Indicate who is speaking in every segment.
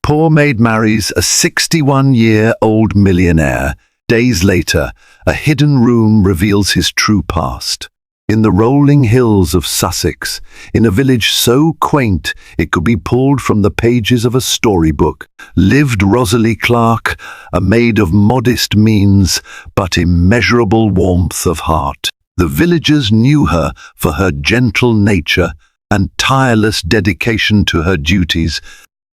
Speaker 1: Poor Maid marries a 61-year-old millionaire. Days later, a hidden room reveals his true past. In the rolling hills of Sussex, in a village so quaint it could be pulled from the pages of a storybook, lived Rosalie Clark, a maid of modest means but immeasurable warmth of heart. The villagers knew her for her gentle nature and tireless dedication to her duties,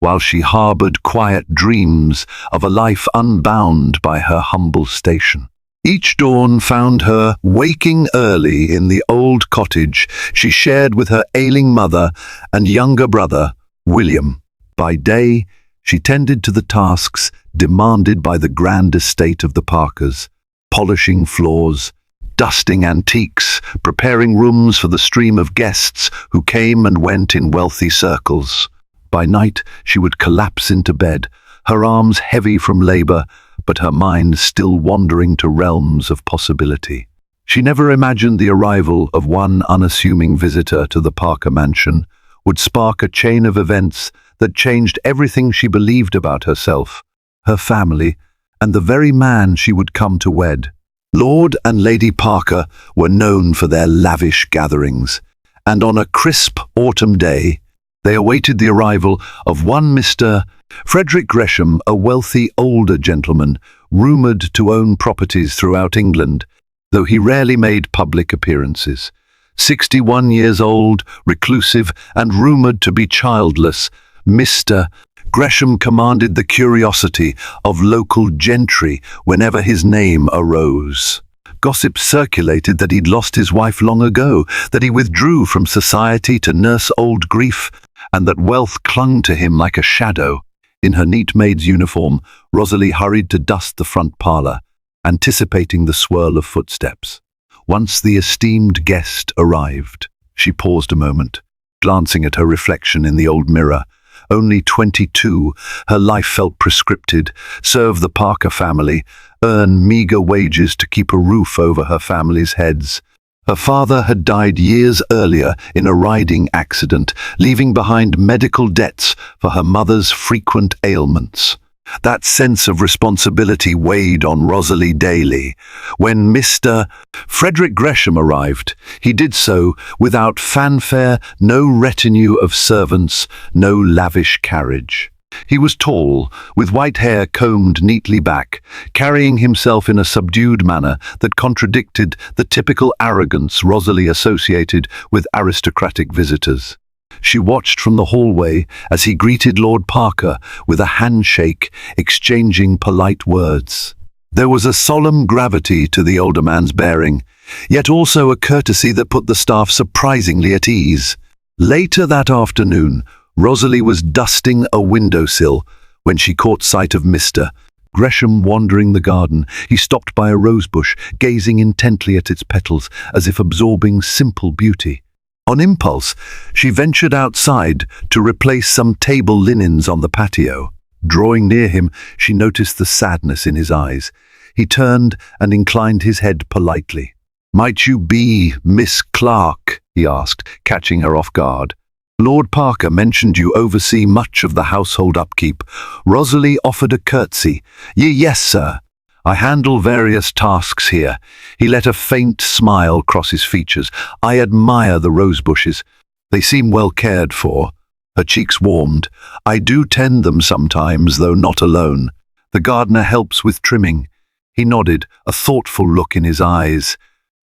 Speaker 1: while she harbored quiet dreams of a life unbound by her humble station. Each dawn found her waking early in the old cottage she shared with her ailing mother and younger brother, William. By day, she tended to the tasks demanded by the grand estate of the Parkers, polishing floors, dusting antiques, preparing rooms for the stream of guests who came and went in wealthy circles. By night, she would collapse into bed, her arms heavy from labor, but her mind still wandering to realms of possibility. She never imagined the arrival of one unassuming visitor to the Parker mansion would spark a chain of events that changed everything she believed about herself, her family, and the very man she would come to wed. Lord and Lady Parker were known for their lavish gatherings, and on a crisp autumn day, they awaited the arrival of one Mr. Frederick Gresham, a wealthy older gentleman, rumoured to own properties throughout England, though he rarely made public appearances. 61 years old, reclusive, and rumoured to be childless, Mr. Gresham commanded the curiosity of local gentry whenever his name arose. Gossip circulated that he'd lost his wife long ago, that he withdrew from society to nurse old grief, and that wealth clung to him like a shadow. In her neat maid's uniform, Rosalie hurried to dust the front parlour, anticipating the swirl of footsteps. Once the esteemed guest arrived, she paused a moment, glancing at her reflection in the old mirror. Only 22, her life felt prescripted: serve the Parker family, earn meagre wages to keep a roof over her family's heads. Her father had died years earlier in a riding accident, leaving behind medical debts for her mother's frequent ailments. That sense of responsibility weighed on Rosalie daily. When Mr. Frederick Gresham arrived, he did so without fanfare, no retinue of servants, no lavish carriage. He was tall, with white hair combed neatly back, carrying himself in a subdued manner that contradicted the typical arrogance Rosalie associated with aristocratic visitors. She watched from the hallway as he greeted Lord Parker with a handshake, exchanging polite words. There was a solemn gravity to the older man's bearing, yet also a courtesy that put the staff surprisingly at ease. Later that afternoon, Rosalie was dusting a windowsill when she caught sight of Mr. Gresham wandering the garden. He stopped by a rosebush, gazing intently at its petals as if absorbing simple beauty. On impulse, she ventured outside to replace some table linens on the patio. Drawing near him, she noticed the sadness in his eyes. He turned and inclined his head politely. "Might you be Miss Clark?" he asked, catching her off guard. "Lord Parker mentioned you oversee much of the household upkeep." Rosalie offered a curtsy. Yes, sir. I handle various tasks here." He let a faint smile cross his features. "I admire the rose bushes. They seem well cared for." Her cheeks warmed. "I do tend them sometimes, though not alone. The gardener helps with trimming." He nodded, a thoughtful look in his eyes.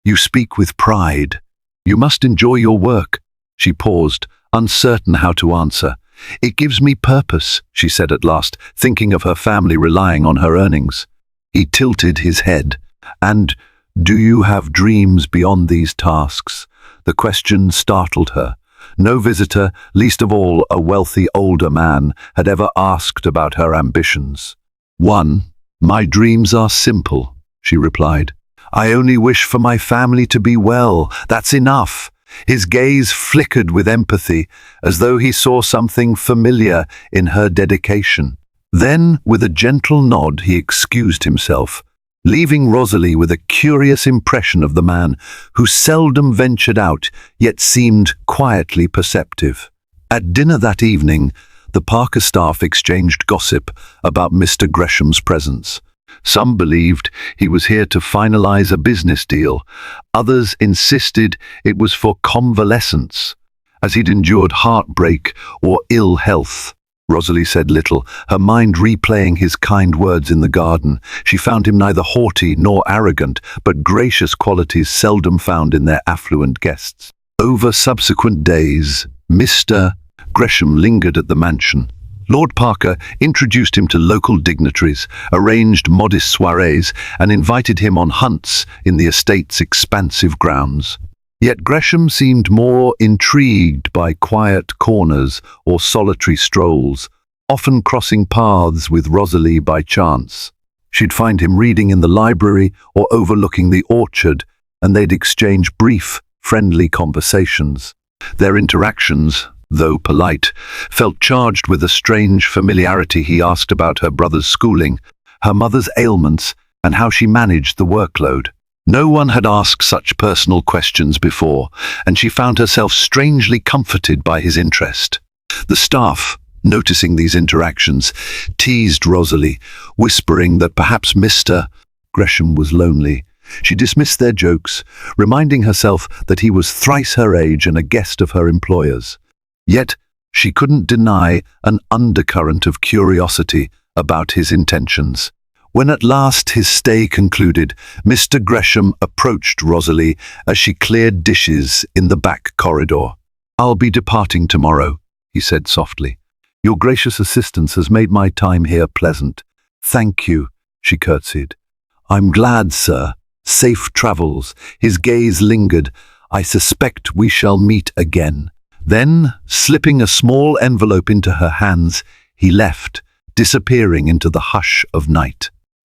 Speaker 1: "You speak with pride. You must enjoy your work." She paused, uncertain how to answer. "It gives me purpose," she said at last, thinking of her family relying on her earnings. He tilted his head. "And do you have dreams beyond these tasks?" The question startled her. No visitor, least of all a wealthy older man, had ever asked about her ambitions. My dreams are simple," she replied. "I only wish for my family to be well. That's enough." His gaze flickered with empathy, as though he saw something familiar in her dedication. Then, with a gentle nod, he excused himself, leaving Rosalie with a curious impression of the man who seldom ventured out, yet seemed quietly perceptive. At dinner that evening, the Parker staff exchanged gossip about Mr. Gresham's presence. Some believed he was here to finalize a business deal. Others insisted it was for convalescence, as he'd endured heartbreak or ill health. Rosalie said little, her mind replaying his kind words in the garden. She found him neither haughty nor arrogant, but gracious qualities seldom found in their affluent guests. Over subsequent days, Mr. Gresham lingered at the mansion. Lord Parker introduced him to local dignitaries, arranged modest soirees, and invited him on hunts in the estate's expansive grounds. Yet Gresham seemed more intrigued by quiet corners or solitary strolls, often crossing paths with Rosalie by chance. She'd find him reading in the library or overlooking the orchard, and they'd exchange brief, friendly conversations. Their interactions, though polite, felt charged with a strange familiarity. He asked about her brother's schooling, her mother's ailments, and how she managed the workload. No one had asked such personal questions before, and she found herself strangely comforted by his interest. The staff, noticing these interactions, teased Rosalie, whispering that perhaps Mr. Gresham was lonely. She dismissed their jokes, reminding herself that he was thrice her age and a guest of her employer's. Yet she couldn't deny an undercurrent of curiosity about his intentions. When at last his stay concluded, Mr. Gresham approached Rosalie as she cleared dishes in the back corridor. "I'll be departing tomorrow," he said softly. "Your gracious assistance has made my time here pleasant." "Thank you," she curtsied. "I'm glad, sir. Safe travels." His gaze lingered. "I suspect we shall meet again." Then, slipping a small envelope into her hands, he left, disappearing into the hush of night.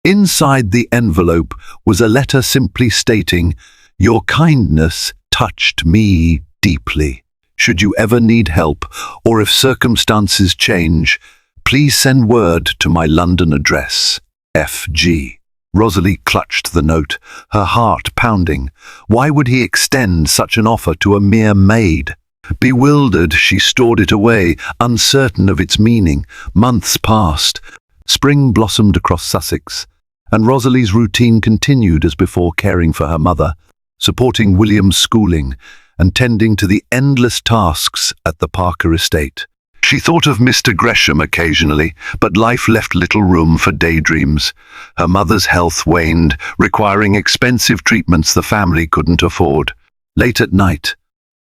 Speaker 1: Inside the envelope was a letter simply stating, "Your kindness touched me deeply. Should you ever need help, or if circumstances change, please send word to my London address, F.G." Rosalie clutched the note, her heart pounding. Why would he extend such an offer to a mere maid? Bewildered, she stored it away, uncertain of its meaning. Months passed. Spring blossomed across Sussex, and Rosalie's routine continued as before, caring for her mother, supporting William's schooling, and tending to the endless tasks at the Parker estate. She thought of Mr. Gresham occasionally, but life left little room for daydreams. Her mother's health waned, requiring expensive treatments the family couldn't afford. Late at night,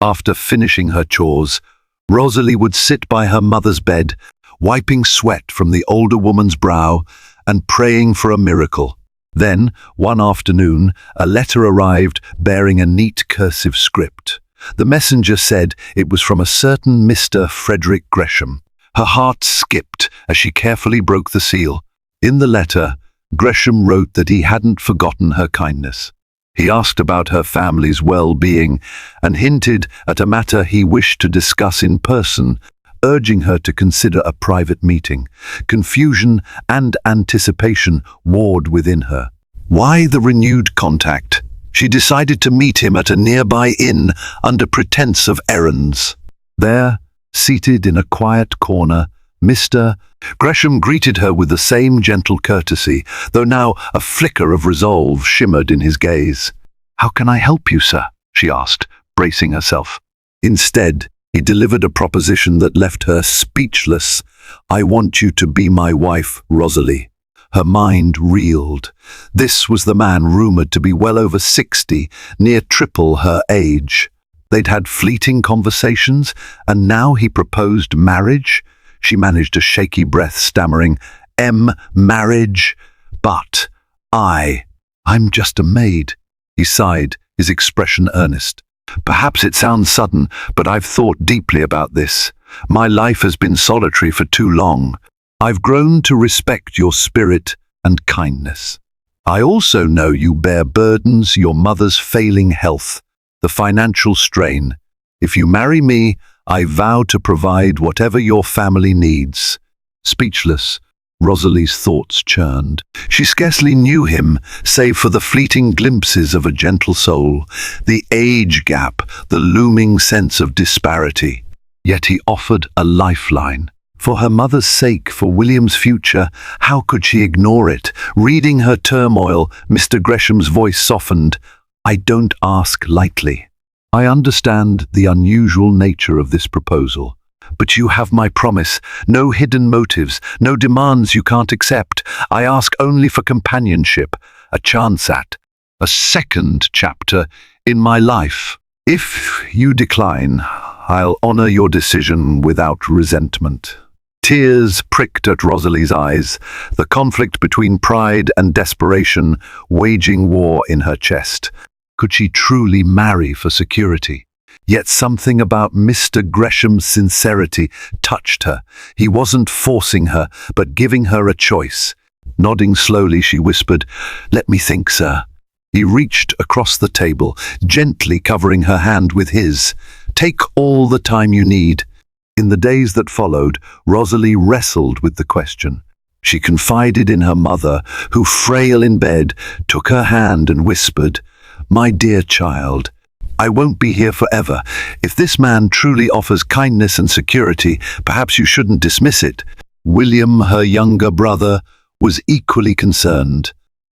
Speaker 1: after finishing her chores, Rosalie would sit by her mother's bed, wiping sweat from the older woman's brow and praying for a miracle. Then, one afternoon, a letter arrived bearing a neat cursive script. The messenger said it was from a certain Mr. Frederick Gresham. Her heart skipped as she carefully broke the seal. In the letter, Gresham wrote that he hadn't forgotten her kindness. He asked about her family's well-being and hinted at a matter he wished to discuss in person, urging her to consider a private meeting. Confusion and anticipation warred within her. Why the renewed contact? She decided to meet him at a nearby inn under pretense of errands. There, seated in a quiet corner, Mr. Gresham greeted her with the same gentle courtesy, though now a flicker of resolve shimmered in his gaze. "How can I help you, sir?" she asked, bracing herself. Instead, he delivered a proposition that left her speechless. "I want you to be my wife, Rosalie." Her mind reeled. This was the man rumoured to be well over 60, near triple her age. They'd had fleeting conversations, and now he proposed marriage? She managed a shaky breath, stammering, "Marriage? But I'm just a maid." He sighed, his expression earnest. "Perhaps it sounds sudden, but I've thought deeply about this. My life has been solitary for too long. I've grown to respect your spirit and kindness. I also know you bear burdens, your mother's failing health, the financial strain. If you marry me, I vow to provide whatever your family needs." Speechless, Rosalie's thoughts churned. She scarcely knew him, save for the fleeting glimpses of a gentle soul, the age gap, the looming sense of disparity. Yet he offered a lifeline. For her mother's sake, for William's future, how could she ignore it? Reading her turmoil, Mr. Gresham's voice softened. "I don't ask lightly. I understand the unusual nature of this proposal. But you have my promise, no hidden motives, no demands you can't accept. I ask only for companionship, a chance at a second chapter in my life. If you decline, I'll honor your decision without resentment." Tears pricked at Rosalie's eyes, the conflict between pride and desperation waging war in her chest. Could she truly marry for security? Yet something about Mr. Gresham's sincerity touched her. He wasn't forcing her, but giving her a choice. Nodding slowly, she whispered, "Let me think, sir." He reached across the table, gently covering her hand with his. "Take all the time you need." In the days that followed, Rosalie wrestled with the question. She confided in her mother, who, frail in bed, took her hand and whispered, "My dear child, I won't be here forever. If this man truly offers kindness and security, perhaps you shouldn't dismiss it." William, her younger brother, was equally concerned.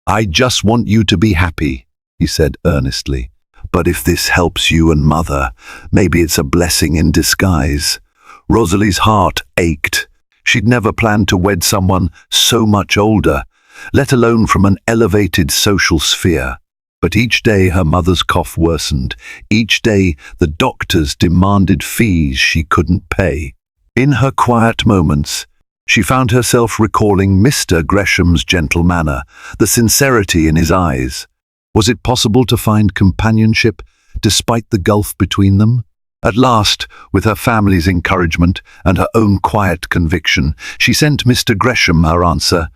Speaker 1: "I just want you to be happy," he said earnestly. "But if this helps you and mother, maybe it's a blessing in disguise." Rosalie's heart ached. She'd never planned to wed someone so much older, let alone from an elevated social sphere. But each day her mother's cough worsened. Each day the doctors demanded fees she couldn't pay. In her quiet moments, she found herself recalling Mr. Gresham's gentle manner, the sincerity in his eyes. Was it possible to find companionship despite the gulf between them? At last, with her family's encouragement and her own quiet conviction, she sent Mr. Gresham her answer.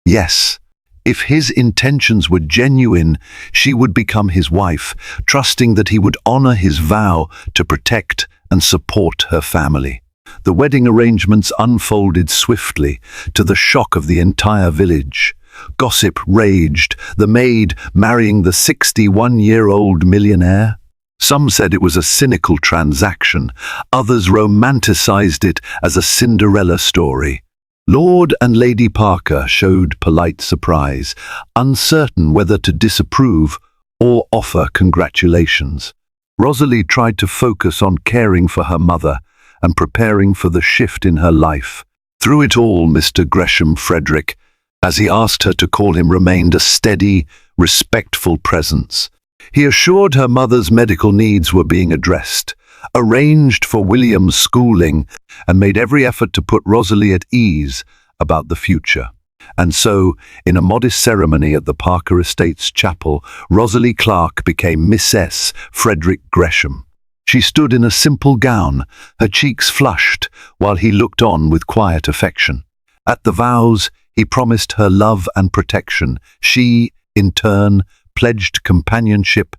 Speaker 1: Yes. If his intentions were genuine, she would become his wife, trusting that he would honor his vow to protect and support her family. The wedding arrangements unfolded swiftly, to the shock of the entire village. Gossip raged, the maid marrying the 61-year-old millionaire. Some said it was a cynical transaction, others romanticized it as a Cinderella story. Lord and Lady Parker showed polite surprise, uncertain whether to disapprove or offer congratulations. Rosalie tried to focus on caring for her mother and preparing for the shift in her life. Through it all, Mr. Gresham Frederick, as he asked her to call him, remained a steady, respectful presence. He assured her mother's medical needs were being addressed, arranged for William's schooling, and made every effort to put Rosalie at ease about the future. And so, in a modest ceremony at the Parker Estates chapel, Rosalie Clark became Mrs. Frederick Gresham. She stood in a simple gown, her cheeks flushed, while he looked on with quiet affection. At the vows, he promised her love and protection. She, in turn, pledged companionship,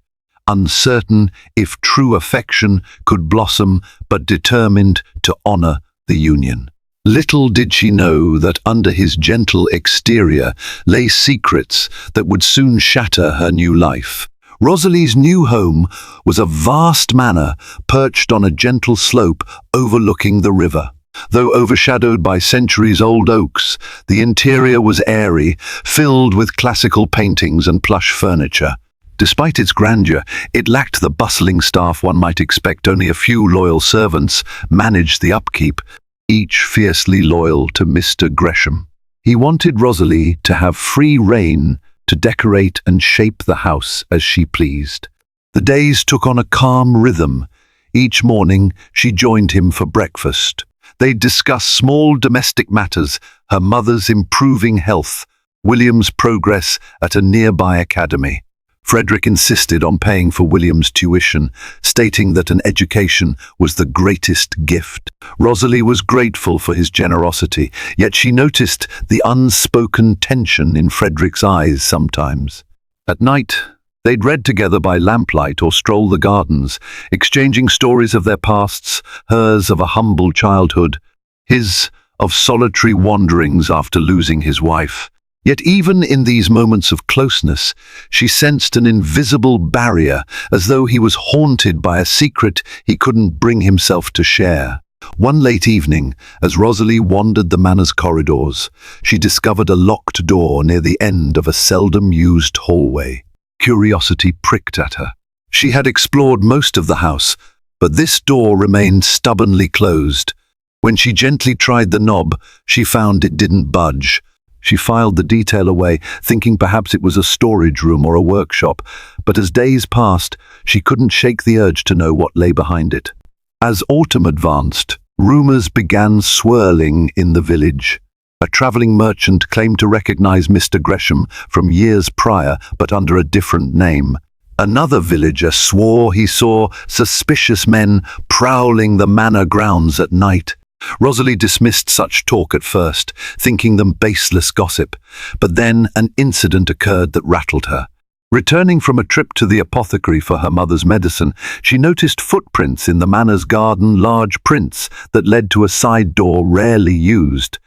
Speaker 1: uncertain if true affection could blossom, but determined to honor the union. Little did she know that under his gentle exterior lay secrets that would soon shatter her new life. Rosalie's new home was a vast manor perched on a gentle slope overlooking the river. Though overshadowed by centuries-old oaks, the interior was airy, filled with classical paintings and plush furniture. Despite its grandeur, it lacked the bustling staff one might expect. Only a few loyal servants managed the upkeep, each fiercely loyal to Mr. Gresham. He wanted Rosalie to have free rein to decorate and shape the house as she pleased. The days took on a calm rhythm. Each morning she joined him for breakfast. They'd discuss small domestic matters, her mother's improving health, William's progress at a nearby academy. Frederick insisted on paying for William's tuition, stating that an education was the greatest gift. Rosalie was grateful for his generosity, yet she noticed the unspoken tension in Frederick's eyes sometimes. At night, they'd read together by lamplight or stroll the gardens, exchanging stories of their pasts, hers of a humble childhood, his of solitary wanderings after losing his wife. Yet even in these moments of closeness, she sensed an invisible barrier, as though he was haunted by a secret he couldn't bring himself to share. One late evening, as Rosalie wandered the manor's corridors, she discovered a locked door near the end of a seldom-used hallway. Curiosity pricked at her. She had explored most of the house, but this door remained stubbornly closed. When she gently tried the knob, she found it didn't budge. She filed the detail away, thinking perhaps it was a storage room or a workshop, but as days passed, she couldn't shake the urge to know what lay behind it. As autumn advanced, rumors began swirling in the village. A traveling merchant claimed to recognize Mr. Gresham from years prior, but under a different name. Another villager swore he saw suspicious men prowling the manor grounds at night. Rosalie dismissed such talk at first, thinking them baseless gossip, but then an incident occurred that rattled her. Returning from a trip to the apothecary for her mother's medicine, she noticed footprints in the manor's garden, large prints that led to a side door rarely used,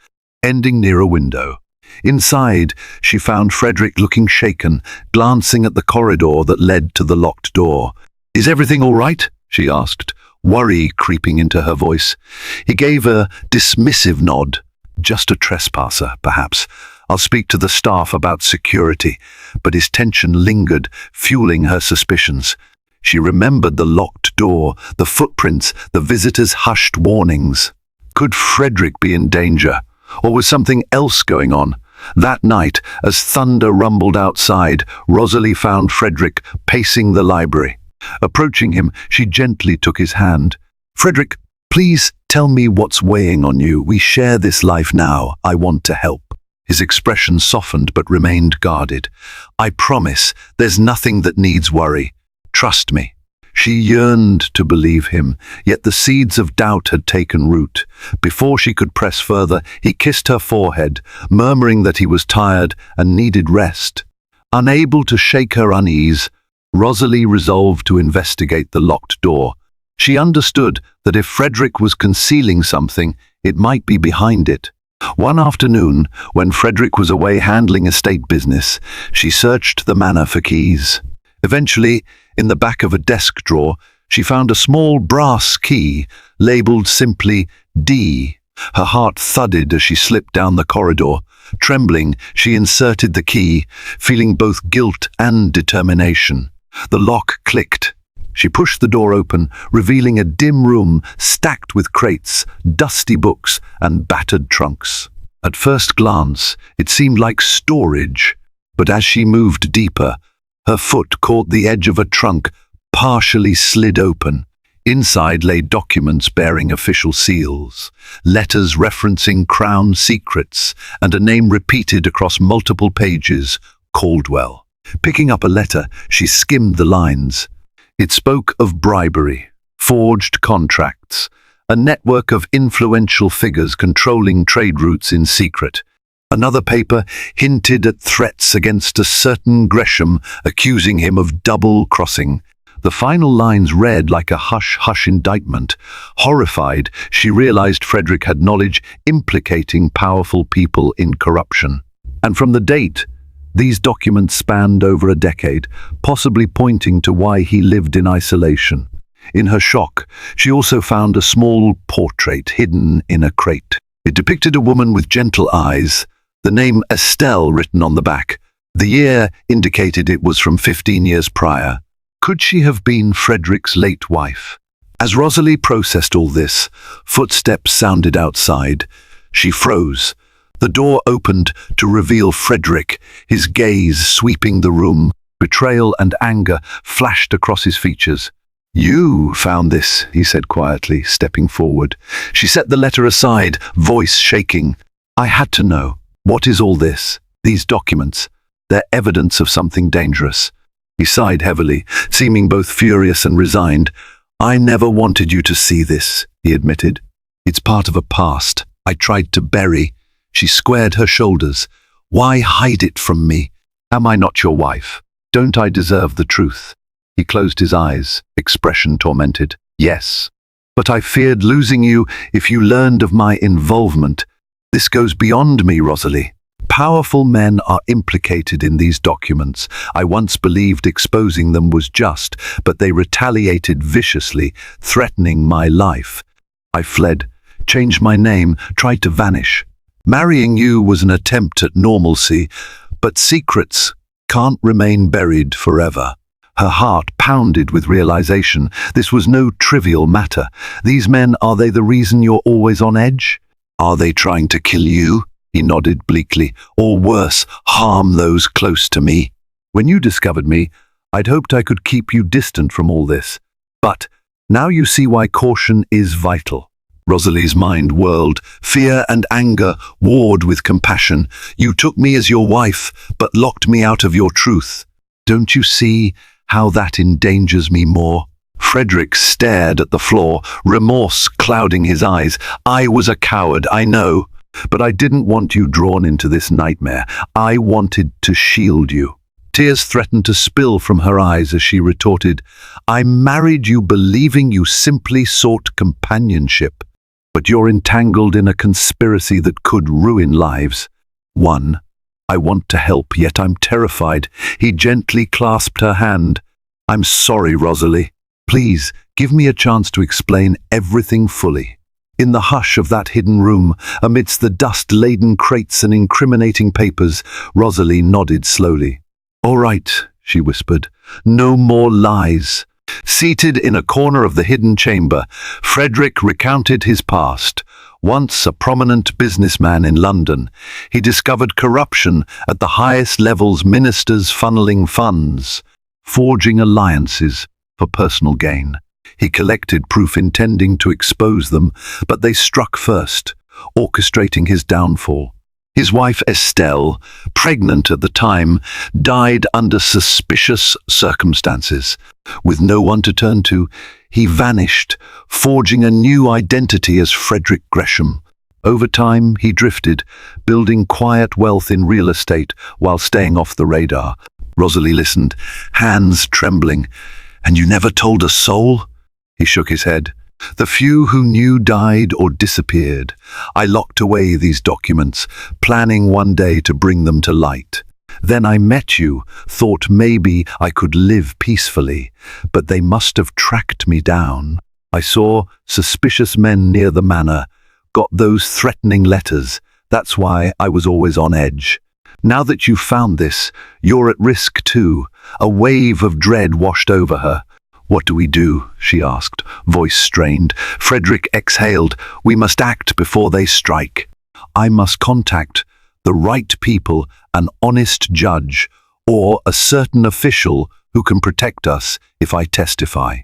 Speaker 1: ending near a window. Inside, she found Frederick looking shaken, glancing at the corridor that led to the locked door. "Is everything all right?" she asked, worry creeping into her voice. He gave a dismissive nod. "Just a trespasser, perhaps. I'll speak to the staff about security." But his tension lingered, fueling her suspicions. She remembered the locked door, the footprints, the visitors' hushed warnings. Could Frederick be in danger? Or was something else going on? That night, as thunder rumbled outside, Rosalie found Frederick pacing the library. Approaching him, she gently took his hand. "Frederick, please tell me what's weighing on you. We share this life now. I want to help." His expression softened but remained guarded. "I promise, there's nothing that needs worry. Trust me." She yearned to believe him, yet the seeds of doubt had taken root. Before she could press further, he kissed her forehead, murmuring that he was tired and needed rest. Unable to shake her unease, Rosalie resolved to investigate the locked door. She understood that if Frederick was concealing something, it might be behind it. One afternoon, when Frederick was away handling estate business, she searched the manor for keys. Eventually, in the back of a desk drawer, she found a small brass key, labeled simply D. Her heart thudded as she slipped down the corridor. Trembling, she inserted the key, feeling both guilt and determination. The lock clicked. She pushed the door open, revealing a dim room stacked with crates, dusty books, and battered trunks. At first glance, it seemed like storage, but as she moved deeper, her foot caught the edge of a trunk, partially slid open. Inside lay documents bearing official seals, letters referencing crown secrets, and a name repeated across multiple pages, Caldwell. Picking up a letter, she skimmed the lines. It spoke of bribery, forged contracts, a network of influential figures controlling trade routes in secret. Another paper hinted at threats against a certain Gresham, accusing him of double-crossing. The final lines read like a hush-hush indictment. Horrified, she realized Frederick had knowledge implicating powerful people in corruption. And from the date, these documents spanned over a decade, possibly pointing to why he lived in isolation. In her shock, she also found a small portrait hidden in a crate. It depicted a woman with gentle eyes, the name Estelle written on the back. The year indicated it was from 15 years prior. Could she have been Frederick's late wife? As Rosalie processed all this, footsteps sounded outside. She froze. The door opened to reveal Frederick, his gaze sweeping the room. Betrayal and anger flashed across his features. "You found this," he said quietly, stepping forward. She set the letter aside, voice shaking. "I had to know. What is all this? These documents? They're evidence of something dangerous." He sighed heavily, seeming both furious and resigned. "I never wanted you to see this," he admitted. "It's part of a past I tried to bury." She squared her shoulders. "Why hide it from me? Am I not your wife? Don't I deserve the truth?" He closed his eyes, expression tormented. "Yes, but I feared losing you if you learned of my involvement. This goes beyond me, Rosalie. Powerful men are implicated in these documents. I once believed exposing them was just, but they retaliated viciously, threatening my life. I fled, changed my name, tried to vanish. Marrying you was an attempt at normalcy, but secrets can't remain buried forever. Her heart pounded with realization. This was no trivial matter. These men, are they the reason you're always on edge? Are they trying to kill you? He nodded bleakly. Or worse, harm those close to me. When you discovered me, I'd hoped I could keep you distant from all this. But now you see why caution is vital. Rosalie's mind whirled. Fear and anger warred with compassion. You took me as your wife, but locked me out of your truth. Don't you see how that endangers me more? Frederick stared at the floor, remorse clouding his eyes. I was a coward, I know, but I didn't want you drawn into this nightmare. I wanted to shield you. Tears threatened to spill from her eyes as she retorted, I married you believing you simply sought companionship, but you're entangled in a conspiracy that could ruin lives. One, I want to help, yet I'm terrified. He gently clasped her hand. I'm sorry, Rosalie. Please, give me a chance to explain everything fully. In the hush of that hidden room, amidst the dust-laden crates and incriminating papers, Rosalie nodded slowly. All right, she whispered. No more lies. Seated in a corner of the hidden chamber, Frederick recounted his past. Once a prominent businessman in London, he discovered corruption at the highest levels, ministers funneling funds, forging alliances for personal gain. He collected proof intending to expose them, but they struck first, orchestrating his downfall. His wife Estelle, pregnant at the time, died under suspicious circumstances. With no one to turn to, he vanished, forging a new identity as Frederick Gresham. Over time, he drifted, building quiet wealth in real estate while staying off the radar. Rosalie listened, hands trembling. And you never told a soul? He shook his head. The few who knew died or disappeared. I locked away these documents, planning one day to bring them to light. Then I met you, thought maybe I could live peacefully, but they must have tracked me down. I saw suspicious men near the manor, got those threatening letters. That's why I was always on edge. Now that you've found this, you're at risk too. A wave of dread washed over her. What do we do? She asked, voice strained. Frederick exhaled. We must act before they strike. I must contact the right people, an honest judge, or a certain official who can protect us if I testify.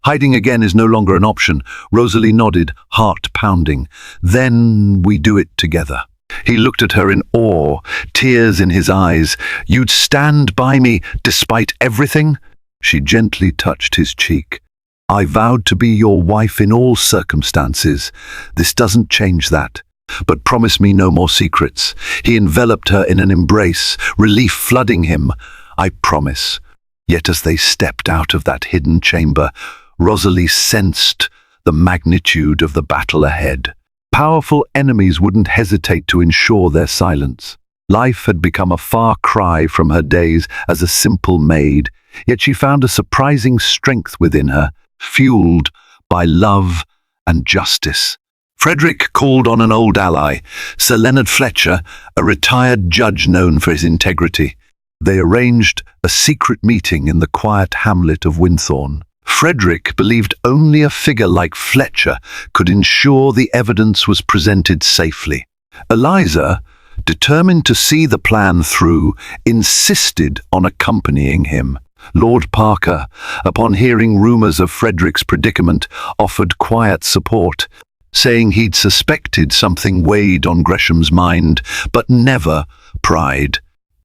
Speaker 1: Hiding again is no longer an option. Rosalie nodded, heart pounding. Then we do it together. He looked at her in awe, tears in his eyes. You'd stand by me despite everything? She gently touched his cheek. I vowed to be your wife in all circumstances. This doesn't change that. But promise me no more secrets. He enveloped her in an embrace, relief flooding him. I promise. Yet as they stepped out of that hidden chamber, Rosalie sensed the magnitude of the battle ahead. Powerful enemies wouldn't hesitate to ensure their silence. Life had become a far cry from her days as a simple maid, yet she found a surprising strength within her, fueled by love and justice. Frederick called on an old ally, Sir Leonard Fletcher, a retired judge known for his integrity. They arranged a secret meeting in the quiet hamlet of Winthorne. Frederick believed only a figure like Fletcher could ensure the evidence was presented safely. Eliza, determined to see the plan through, insisted on accompanying him. Lord Parker, upon hearing rumours of Frederick's predicament, offered quiet support, saying he'd suspected something weighed on Gresham's mind, but never pride.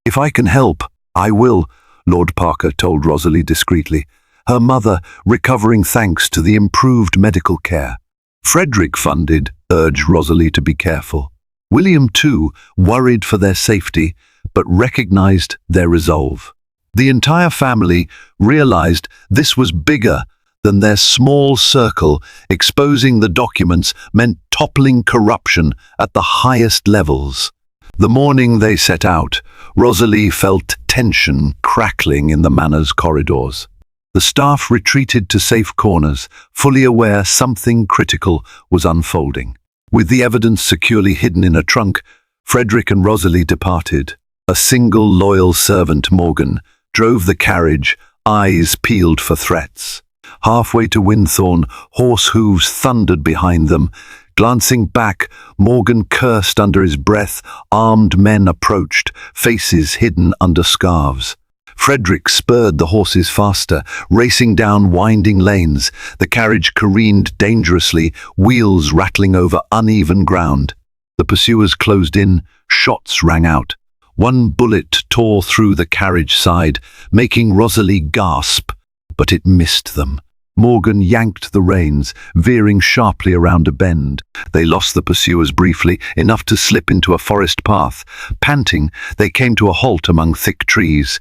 Speaker 1: If I can help, I will, Lord Parker told Rosalie discreetly, her mother recovering thanks to the improved medical care. Frederick funded, urged Rosalie to be careful. William, too, worried for their safety, but recognized their resolve. The entire family realized this was bigger than their small circle. Exposing the documents meant toppling corruption at the highest levels. The morning they set out, Rosalie felt tension crackling in the manor's corridors. The staff retreated to safe corners, fully aware something critical was unfolding. With the evidence securely hidden in a trunk, Frederick and Rosalie departed. A single loyal servant, Morgan, drove the carriage, eyes peeled for threats. Halfway to Winthorne, horse hooves thundered behind them. Glancing back, Morgan cursed under his breath. Armed men approached, faces hidden under scarves. Frederick spurred the horses faster, racing down winding lanes. The carriage careened dangerously, wheels rattling over uneven ground. The pursuers closed in, shots rang out. One bullet tore through the carriage side, making Rosalie gasp, but it missed them. Morgan yanked the reins, veering sharply around a bend. They lost the pursuers briefly, enough to slip into a forest path. Panting, they came to a halt among thick trees.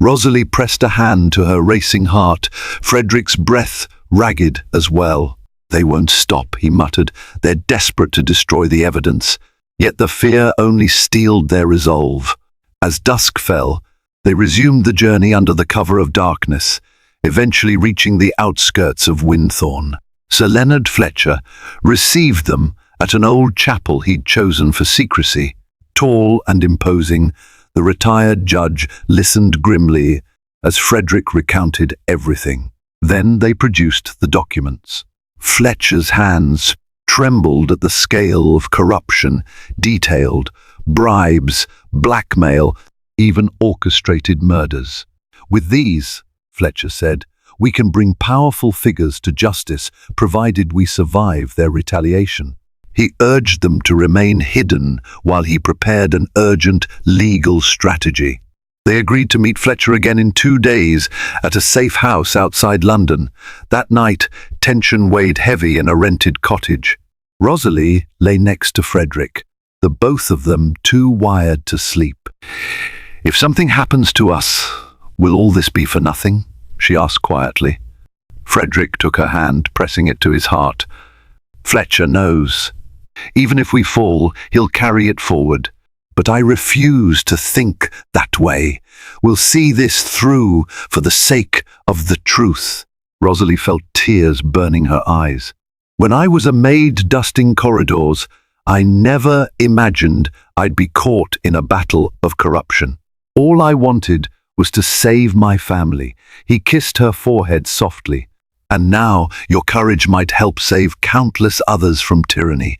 Speaker 1: Rosalie pressed a hand to her racing heart, Frederick's breath ragged as well. "They won't stop," he muttered. "They're desperate to destroy the evidence." Yet the fear only steeled their resolve. As dusk fell, they resumed the journey under the cover of darkness, eventually reaching the outskirts of Winthorne. Sir Leonard Fletcher received them at an old chapel he'd chosen for secrecy. Tall and imposing, the retired judge listened grimly as Frederick recounted everything. Then they produced the documents. Fletcher's hands trembled at the scale of corruption, detailed bribes, blackmail, even orchestrated murders. "With these," Fletcher said, "we can bring powerful figures to justice, provided we survive their retaliation." He urged them to remain hidden while he prepared an urgent legal strategy. They agreed to meet Fletcher again in 2 days at a safe house outside London. That night, tension weighed heavy in a rented cottage. Rosalie lay next to Frederick, the both of them too wired to sleep. "If something happens to us, will all this be for nothing?" she asked quietly. Frederick took her hand, pressing it to his heart. "Fletcher knows. Even if we fall, he'll carry it forward. But I refuse to think that way. We'll see this through for the sake of the truth." Rosalie felt tears burning her eyes. "When I was a maid dusting corridors, I never imagined I'd be caught in a battle of corruption. All I wanted was to save my family." He kissed her forehead softly. "And now your courage might help save countless others from tyranny.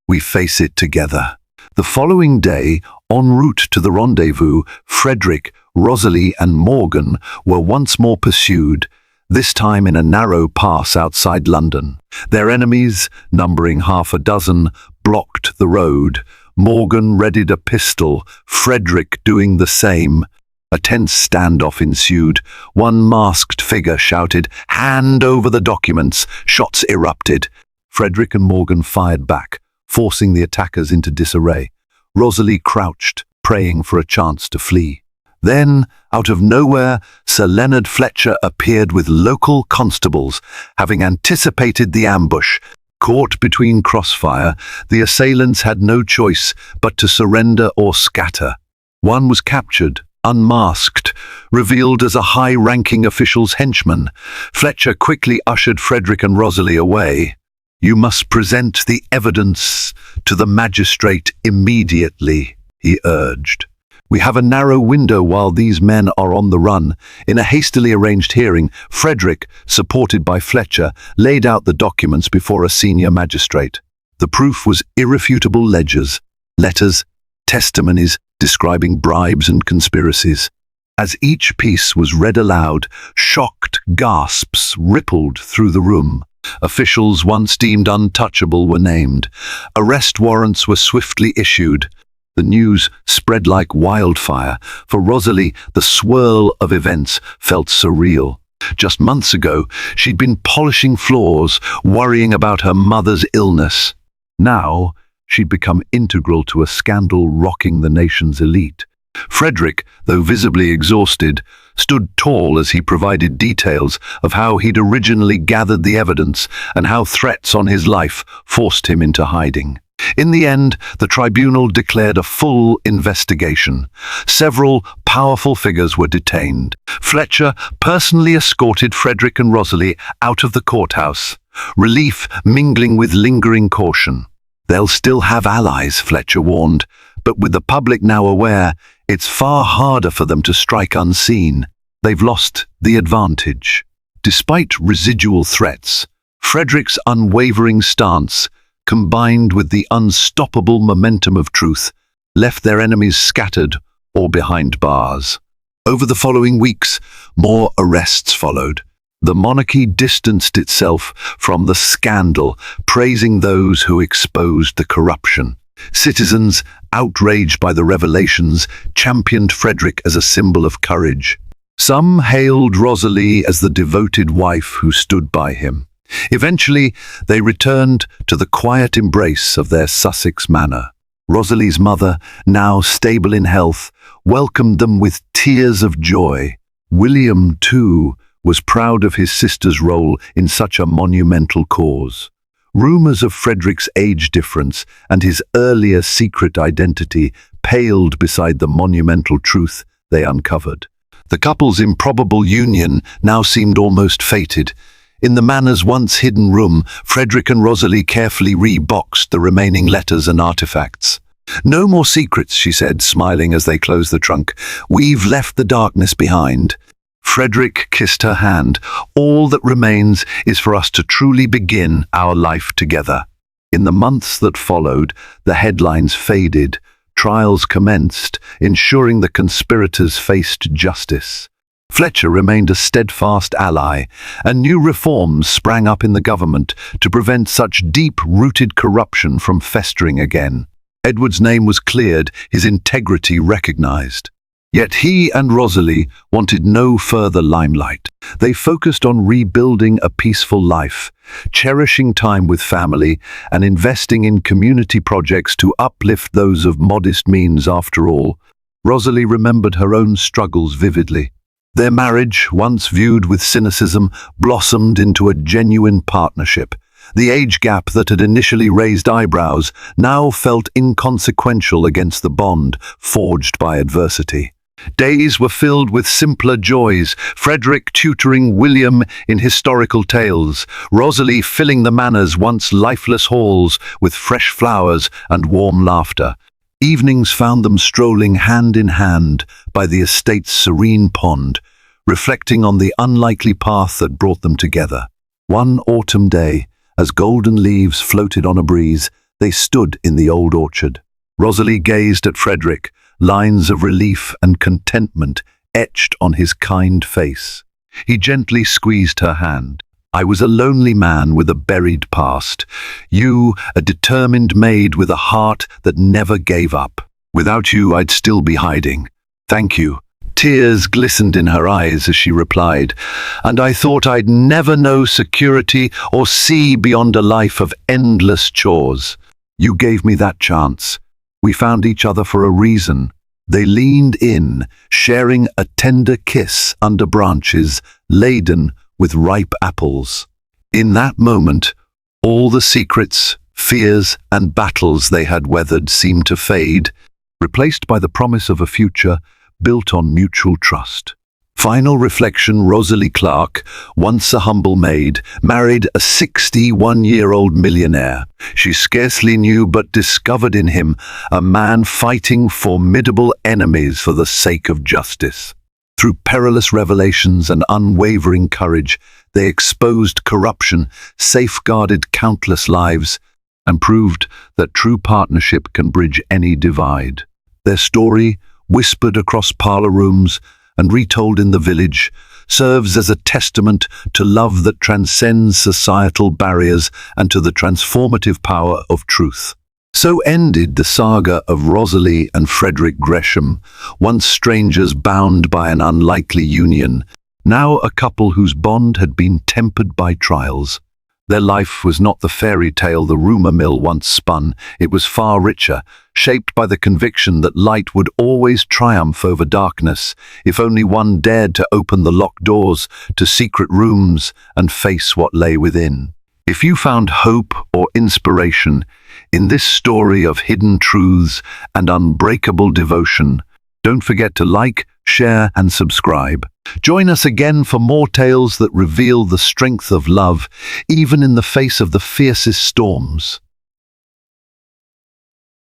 Speaker 1: We face it together." The following day, en route to the rendezvous, Frederick, Rosalie and Morgan were once more pursued, this time in a narrow pass outside London. Their enemies, numbering half a dozen, blocked the road. Morgan readied a pistol, Frederick doing the same. A tense standoff ensued. One masked figure shouted, "Hand over the documents!" Shots erupted. Frederick and Morgan fired back, forcing the attackers into disarray. Rosalie crouched, praying for a chance to flee. Then, out of nowhere, Sir Leonard Fletcher appeared with local constables, having anticipated the ambush. Caught between crossfire, the assailants had no choice but to surrender or scatter. One was captured, unmasked, revealed as a high-ranking official's henchman. Fletcher quickly ushered Frederick and Rosalie away. "You must present the evidence to the magistrate immediately," he urged. "We have a narrow window while these men are on the run." In a hastily arranged hearing, Frederick, supported by Fletcher, laid out the documents before a senior magistrate. The proof was irrefutable ledgers, letters, testimonies describing bribes and conspiracies. As each piece was read aloud, shocked gasps rippled through the room. Officials once deemed untouchable were named. Arrest warrants were swiftly issued. The news spread like wildfire. For Rosalie, the swirl of events felt surreal. Just months ago, she'd been polishing floors, worrying about her mother's illness. Now, she'd become integral to a scandal rocking the nation's elite. Frederick, though visibly exhausted, stood tall as he provided details of how he'd originally gathered the evidence and how threats on his life forced him into hiding. In the end, the tribunal declared a full investigation. Several powerful figures were detained. Fletcher personally escorted Frederick and Rosalie out of the courthouse, relief mingling with lingering caution. They'll still have allies, Fletcher warned, but with the public now aware, it's far harder for them to strike unseen. They've lost the advantage. Despite residual threats, Frederick's unwavering stance, combined with the unstoppable momentum of truth, left their enemies scattered or behind bars. Over the following weeks, more arrests followed. The monarchy distanced itself from the scandal, praising those who exposed the corruption. Citizens, outraged by the revelations, championed Frederick as a symbol of courage. Some hailed Rosalie as the devoted wife who stood by him. Eventually, they returned to the quiet embrace of their Sussex manor. Rosalie's mother, now stable in health, welcomed them with tears of joy. William, too, was proud of his sister's role in such a monumental cause. Rumours of Frederick's age difference and his earlier secret identity paled beside the monumental truth they uncovered. The couple's improbable union now seemed almost fated. In the manor's once hidden room, Frederick and Rosalie carefully reboxed the remaining letters and artifacts. "No more secrets," she said, smiling as they closed the trunk. "We've left the darkness behind." Frederick kissed her hand. "All that remains is for us to truly begin our life together." In the months that followed, the headlines faded. Trials commenced, ensuring the conspirators faced justice. Fletcher remained a steadfast ally, and new reforms sprang up in the government to prevent such deep-rooted corruption from festering again. Edward's name was cleared, his integrity recognized. Yet he and Rosalie wanted no further limelight. They focused on rebuilding a peaceful life, cherishing time with family, and investing in community projects to uplift those of modest means. After all, Rosalie remembered her own struggles vividly. Their marriage, once viewed with cynicism, blossomed into a genuine partnership. The age gap that had initially raised eyebrows now felt inconsequential against the bond forged by adversity. Days were filled with simpler joys, Frederick tutoring William in historical tales, Rosalie filling the manor's once lifeless halls with fresh flowers and warm laughter. Evenings found them strolling hand in hand by the estate's serene pond, reflecting on the unlikely path that brought them together. One autumn day, as golden leaves floated on a breeze, they stood in the old orchard. Rosalie gazed at Frederick, lines of relief and contentment etched on his kind face. He gently squeezed her hand. "I was a lonely man with a buried past. You, a determined maid with a heart that never gave up. Without you, I'd still be hiding. Thank you." Tears glistened in her eyes as she replied, "And I thought I'd never know security or see beyond a life of endless chores. You gave me that chance. We found each other for a reason." They leaned in, sharing a tender kiss under branches laden with ripe apples. In that moment, all the secrets, fears, and battles they had weathered seemed to fade, replaced by the promise of a future built on mutual trust. Final reflection: Rosalie Clark, once a humble maid, married a 61-year-old millionaire. She scarcely knew but discovered in him a man fighting formidable enemies for the sake of justice. Through perilous revelations and unwavering courage, they exposed corruption, safeguarded countless lives, and proved that true partnership can bridge any divide. Their story, whispered across parlor rooms and retold in the village, serves as a testament to love that transcends societal barriers and to the transformative power of truth. So ended the saga of Rosalie and Frederick Gresham, once strangers bound by an unlikely union, now a couple whose bond had been tempered by trials. Their life was not the fairy tale the rumor mill once spun. It was far richer, shaped by the conviction that light would always triumph over darkness, if only one dared to open the locked doors to secret rooms and face what lay within. If you found hope or inspiration in this story of hidden truths and unbreakable devotion, don't forget to like, share, and subscribe. Join us again for more tales that reveal the strength of love, even in the face of the fiercest storms.